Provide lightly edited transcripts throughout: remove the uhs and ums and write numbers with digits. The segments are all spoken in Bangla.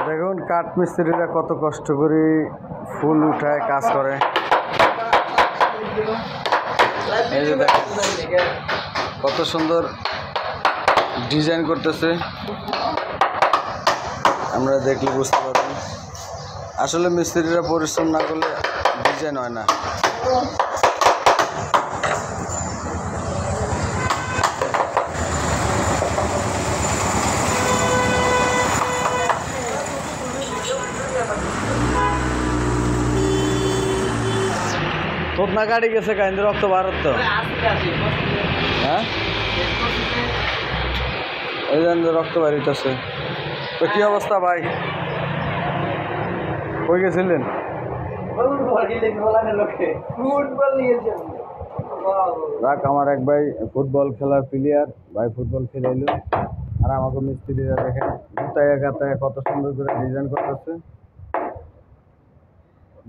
দেখুন কাঠ মিস্ত্রিরা কত কষ্ট করে ফুল উঠায় কাজ করে। এই যে দেখেন কত সুন্দর ডিজাইন করতেছে, আমরা দেখলে বুঝতে পারবেন। আসলে মিস্ত্রিরা পরিশ্রম না করলে ডিজাইন হয় না। তোতনা গাড়ি গেছে কাহিনী রক্ত ভারত তো, হ্যাঁ এই জন্য রক্ত বাড়িতেছে। তো কি অবস্থা ভাই, কই গেছিলেন? দেখ আমার এক ভাই ফুটবল খেলার প্লেয়ার, ভাই ফুটবল খেলাইলো, আর আমাকে মিস্ত্রিরা দেখেন গুতায় গাতায় কত সুন্দর করে ডিজাইন করতেছে।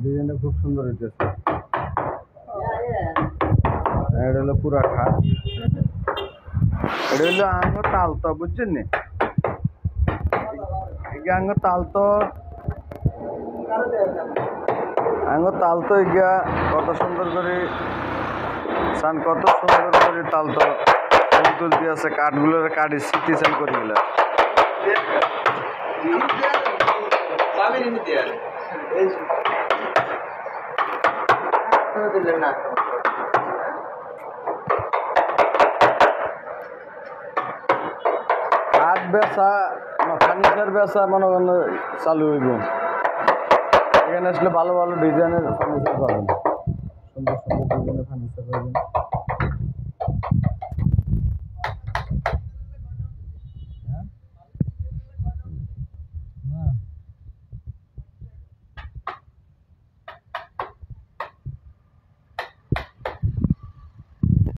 ডিজাইনটা খুব সুন্দর হইতেছে। এটা হলো পুরা খাট, এটা হলো আঙ্গ তালতো, বুঝছেন নি? আঙ্গ তালতো, আঙ্গ তালতো গিয়া কত সুন্দর করে সান, কত সুন্দর করে তালতো ফুল তুলতে আছে, কাঠগুলোর কাঠি সিটিসান করে গেল। কাঠ বেচা ফার্নিচার বেচা মনে করেন চালু হইব। এখানে আসলে ভালো ভালো ডিজাইনের ফার্নিচার পাবেন, সুন্দর সুন্দর ডিজাইনের ফার্নিচার পাবেন।